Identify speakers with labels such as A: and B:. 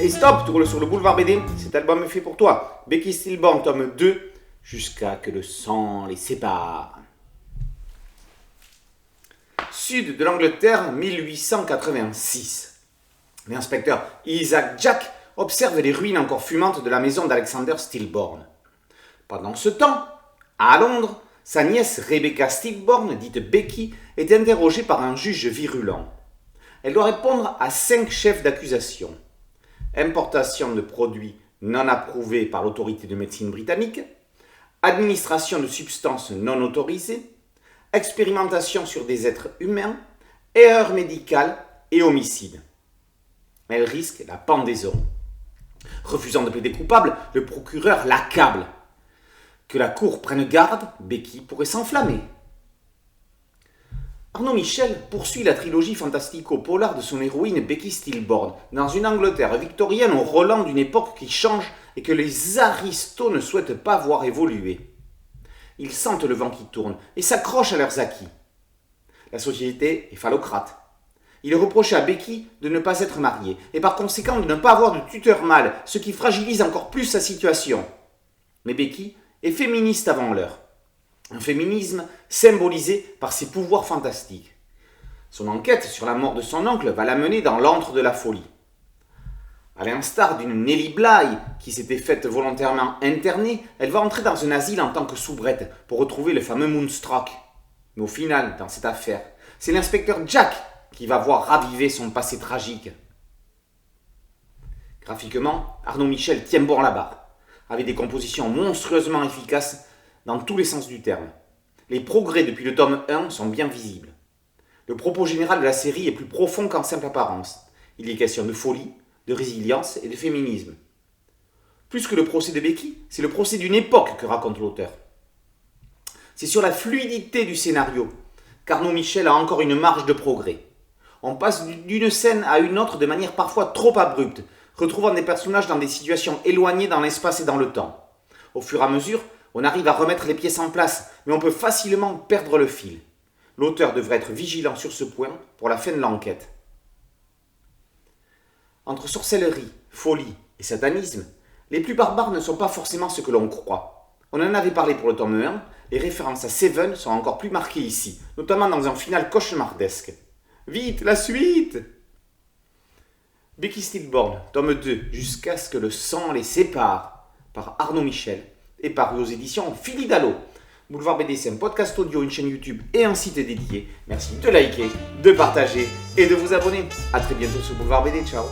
A: Et stop, tu roules sur le boulevard BD, cet album est fait pour toi. Becky Stillborn, tome 2, jusqu'à que le sang les sépare. Sud de l'Angleterre, 1886. L'inspecteur Isaac Jack observe les ruines encore fumantes de la maison d'Alexander Stillborn. Pendant ce temps, à Londres, sa nièce Rebecca Stillborn, dite Becky, est interrogée par un juge virulent. Elle doit répondre à 5 chefs d'accusation. Importation de produits non approuvés par l'autorité de médecine britannique, administration de substances non autorisées, expérimentation sur des êtres humains, erreur médicale et homicide. Elle risque la pendaison. Refusant de plaider coupable, le procureur l'accable. Que la cour prenne garde, Becky pourrait s'enflammer. Arnaud Michel poursuit la trilogie fantastico-polar de son héroïne Becky Stillborn dans une Angleterre victorienne au relent d'une époque qui change et que les aristos ne souhaitent pas voir évoluer. Ils sentent le vent qui tourne et s'accrochent à leurs acquis. La société est phallocrate. Il est reproché à Becky de ne pas être mariée et par conséquent de ne pas avoir de tuteur mâle, ce qui fragilise encore plus sa situation. Mais Becky est féministe avant l'heure. Un féminisme symbolisé par ses pouvoirs fantastiques. Son enquête sur la mort de son oncle va la mener dans l'antre de la folie. À l'instar d'une Nelly Bly qui s'était faite volontairement interner, elle va entrer dans un asile en tant que soubrette pour retrouver le fameux Moonstruck. Mais au final, dans cette affaire, c'est l'inspecteur Jack qui va voir raviver son passé tragique. Graphiquement, Arnaud Michel tient bon la barre, avec des compositions monstrueusement efficaces dans tous les sens du terme. Les progrès depuis le tome 1 sont bien visibles. Le propos général de la série est plus profond qu'en simple apparence. Il y est question de folie, de résilience et de féminisme. Plus que le procès de Becky, c'est le procès d'une époque que raconte l'auteur. C'est sur la fluidité du scénario qu'Arnaud Michel a encore une marge de progrès. On passe d'une scène à une autre de manière parfois trop abrupte, retrouvant des personnages dans des situations éloignées dans l'espace et dans le temps. Au fur et à mesure, on arrive à remettre les pièces en place, mais on peut facilement perdre le fil. L'auteur devrait être vigilant sur ce point pour la fin de l'enquête. Entre sorcellerie, folie et satanisme, les plus barbares ne sont pas forcément ce que l'on croit. On en avait parlé pour le tome 1, les références à Seven sont encore plus marquées ici, notamment dans un final cauchemardesque. Vite, la suite! Becky Stillborn, tome 2, jusqu'à ce que le sang les sépare, par Arnaud Michel, et paru aux éditions Philidalo. Boulevard BD, c'est un podcast audio, une chaîne YouTube et un site dédié. Merci de liker, de partager et de vous abonner. A très bientôt sur Boulevard BD, ciao!